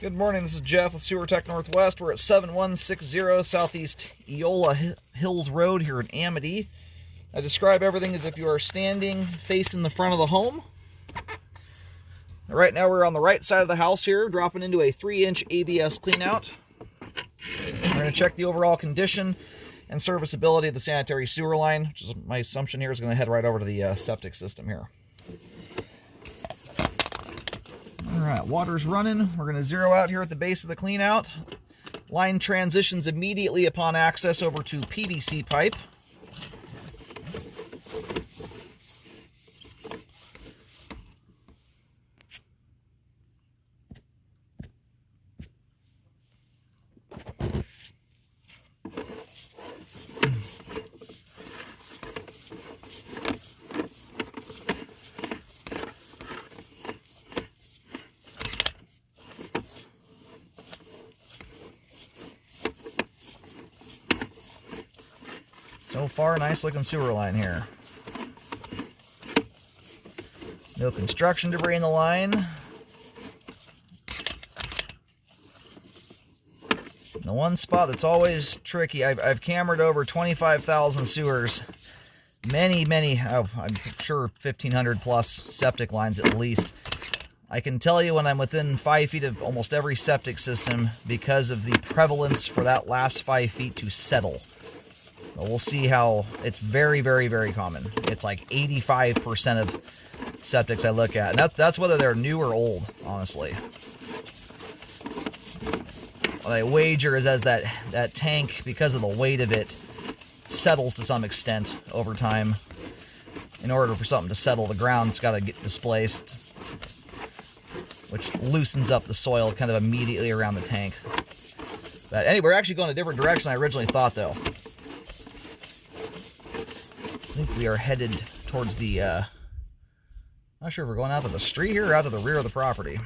Good morning, this is Jeff with Sewer Tech Northwest. We're at 7160 Southeast Eola Hills Road here in Amity. I describe everything as if you are standing facing the front of the home. Right now we're on the right side of the house here, dropping into a 3-inch ABS cleanout. We're going to check the overall condition and serviceability of the sanitary sewer line, which is my assumption here is going to head right over to the septic system here. Alright, water's running. We're going to zero out here at the base of the cleanout. Line transitions immediately upon access over to PVC pipe. So far, nice looking sewer line here. No construction debris in the line. The one spot that's always tricky, I've cambered over 25,000 sewers. Many, I'm sure 1,500 plus septic lines at least. I can tell you when I'm within 5 feet of almost every septic system because of the prevalence for that last 5 feet to settle. We'll see how it's very common. It's like 85% of septics I look at. And that's whether they're new or old, honestly. What I wager is as that tank, because of the weight of it, settles to some extent over time. In order for something to settle, the ground's got to get displaced, which loosens up the soil kind of immediately around the tank. But anyway, we're actually going a different direction than I originally thought, though. I think we are headed towards the, not sure if we're going out to the street here or out to the rear of the property.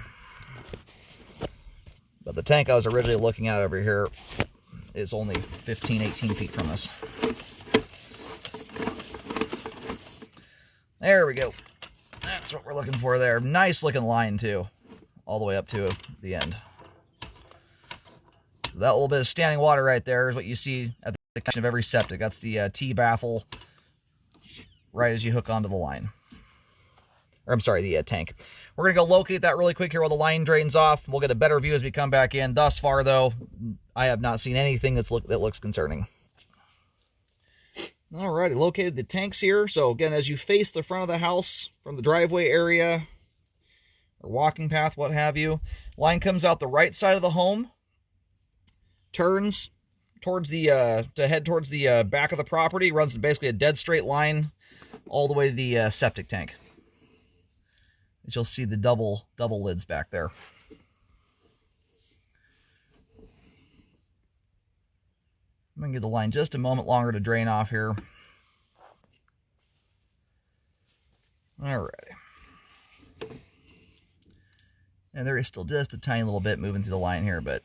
But the tank I was originally looking at over here is only 15, 18 feet from us. There we go. That's what we're looking for there. Nice looking line too, all the way up to the end. That little bit of standing water right there is what you see at the connection of every septic. That's the T-baffle. Right as you hook onto the line. Or I'm sorry, the tank. We're going to go locate that really quick here while the line drains off. We'll get a better view as we come back in. Thus far, though, I have not seen anything that looks concerning. Alrighty, located the tanks here. So again, as you face the front of the house from the driveway area or walking path, what have you, line comes out the right side of the home, turns towards the to head towards the back of the property, runs basically a dead straight line all the way to the septic tank. As you'll see the double lids back there. I'm going to give the line just a moment longer to drain off here. Alrighty. And there is still just a tiny little bit moving through the line here, but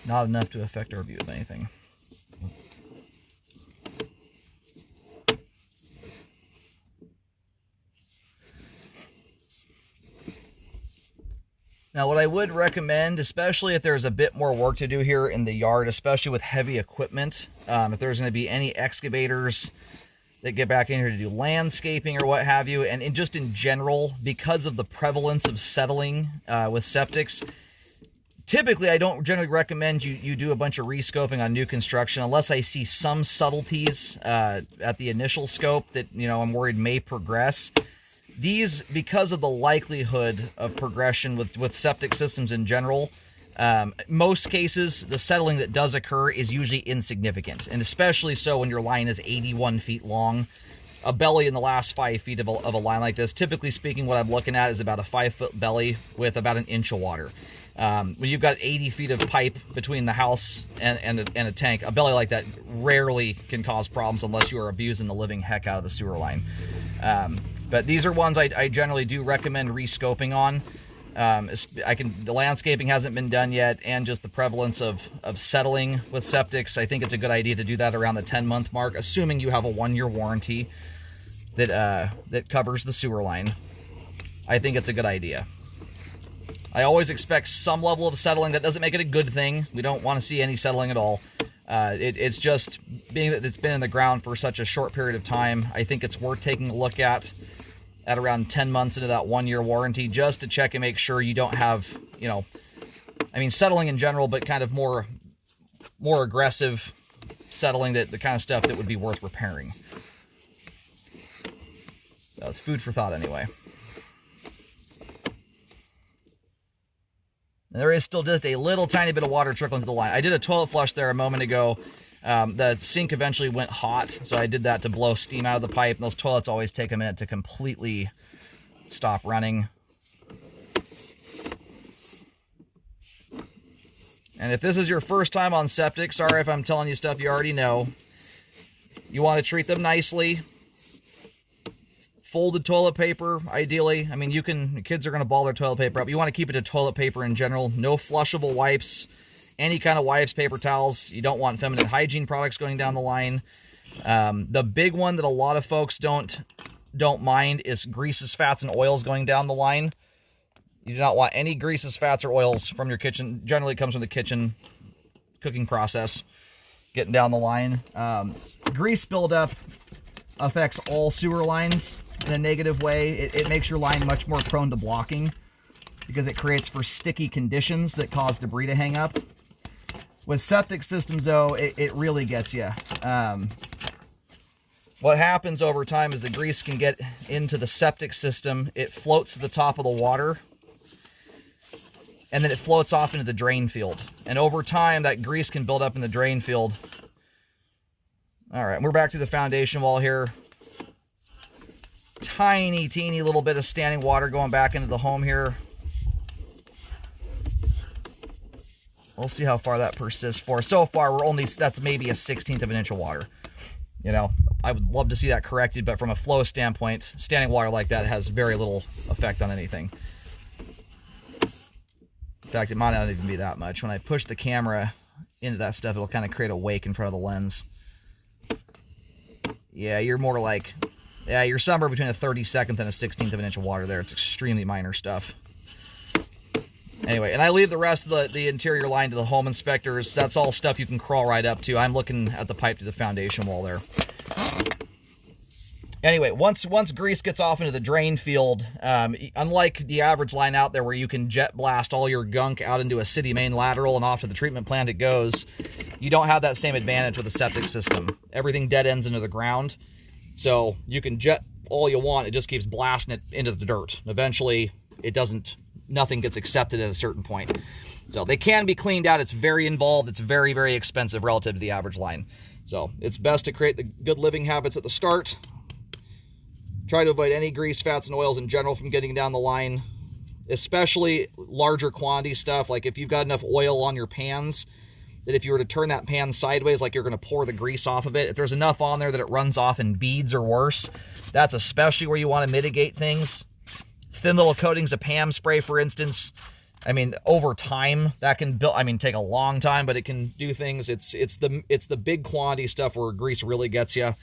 not enough to affect our view of anything. Now, what I would recommend, especially if there's a bit more work to do here in the yard, especially with heavy equipment, if there's going to be any excavators that get back in here to do landscaping or what have you, and just in general, because of the prevalence of settling with septics, typically I don't generally recommend you do a bunch of rescoping on new construction unless I see some subtleties at the initial scope that, I'm worried may progress. These, because of the likelihood of progression with septic systems in general, most cases, the settling that does occur is usually insignificant, and especially so when your line is 81 feet long. A belly in the last 5 feet of a line like this, typically speaking, what I'm looking at is about a 5-foot belly with about an inch of water. When you've got 80 feet of pipe between the house and a tank, a belly like that rarely can cause problems unless you are abusing the living heck out of the sewer line. But these are ones I generally do recommend rescoping on. The landscaping hasn't been done yet, and just the prevalence of settling with septics. I think it's a good idea to do that around the 10-month mark, assuming you have a 1-year warranty that covers the sewer line. I think it's a good idea. I always expect some level of settling. That doesn't make it a good thing. We don't want to see any settling at all. It's just being that it's been in the ground for such a short period of time. I think it's worth taking a look at around 10 months into that 1-year warranty, just to check and make sure you don't have, you know, I mean, settling in general, but kind of more aggressive settling, that the kind of stuff that would be worth repairing. So it's food for thought anyway. And there is still just a little tiny bit of water trickling to the line. I did a toilet flush there a moment ago. The sink eventually went hot, so I did that to blow steam out of the pipe. And those toilets always take a minute to completely stop running. And if this is your first time on septic, sorry if I'm telling you stuff you already know. You want to treat them nicely. Folded toilet paper, ideally. I mean, kids are going to ball their toilet paper up. You want to keep it to toilet paper in general. No flushable wipes. Any kind of wipes, paper towels. You don't want feminine hygiene products going down the line. The big one that a lot of folks don't mind is greases, fats, and oils going down the line. You do not want any greases, fats, or oils from your kitchen. Generally, it comes from the kitchen cooking process getting down the line. Grease buildup affects all sewer lines in a negative way. It makes your line much more prone to blocking because it creates for sticky conditions that cause debris to hang up. With septic systems, though, it really gets you. What happens over time is the grease can get into the septic system. It floats to the top of the water, and then it floats off into the drain field. And over time, that grease can build up in the drain field. All right, we're back to the foundation wall here. Tiny, teeny little bit of standing water going back into the home here. We'll see how far that persists for. So far, that's maybe a 1/16 of an inch of water. You know, I would love to see that corrected, but from a flow standpoint, standing water like that has very little effect on anything. In fact, it might not even be that much. When I push the camera into that stuff, it'll kind of create a wake in front of the lens. Yeah, you're more like, yeah, you're somewhere between a 32nd and a 1/16 of an inch of water there. It's extremely minor stuff. Anyway, and I leave the rest of the interior line to the home inspectors. That's all stuff you can crawl right up to. I'm looking at the pipe to the foundation wall there. Anyway, once grease gets off into the drain field, unlike the average line out there where you can jet blast all your gunk out into a city main lateral and off to the treatment plant it goes, you don't have that same advantage with a septic system. Everything dead ends into the ground, so you can jet all you want. It just keeps blasting it into the dirt. Eventually, nothing gets accepted at a certain point. So they can be cleaned out. It's very involved. It's very, very expensive relative to the average line. So it's best to create the good living habits at the start. Try to avoid any grease, fats, and oils in general from getting down the line, especially larger quantity stuff. Like if you've got enough oil on your pans that if you were to turn that pan sideways like you're going to pour the grease off of it, if there's enough on there that it runs off in beads or worse, that's especially where you want to mitigate things. Thin little coatings of PAM spray, for instance, I mean, over time, that can take a long time, but it can do things. It's the big quantity stuff where grease really gets you.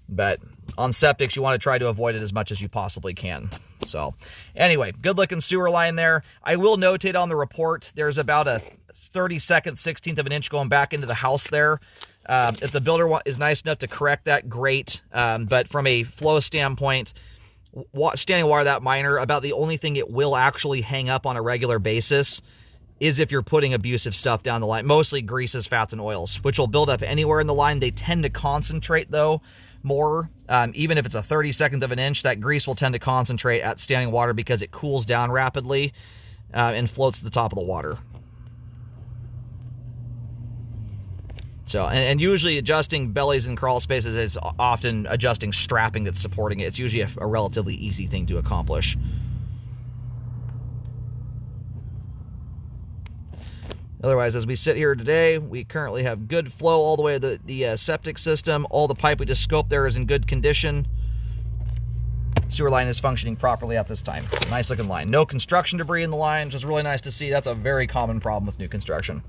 But on septics, you want to try to avoid it as much as you possibly can. So anyway, good looking sewer line there. I will notate on the report, there's about a 32nd, 1/16 of an inch going back into the house there. If the builder is nice enough to correct that, great. But from a flow standpoint, standing water that minor, about the only thing it will actually hang up on a regular basis is if you're putting abusive stuff down the line, mostly greases, fats, and oils, which will build up anywhere in the line. They tend to concentrate, though, more. Even if it's a 32nd of an inch, that grease will tend to concentrate at standing water because it cools down rapidly and floats to the top of the water. So, and usually adjusting bellies and crawl spaces is often adjusting strapping that's supporting it. It's usually a relatively easy thing to accomplish. Otherwise, as we sit here today, we currently have good flow all the way to the septic system. All the pipe we just scoped there is in good condition. Sewer line is functioning properly at this time. Nice looking line. No construction debris in the line, which is really nice to see. That's a very common problem with new construction.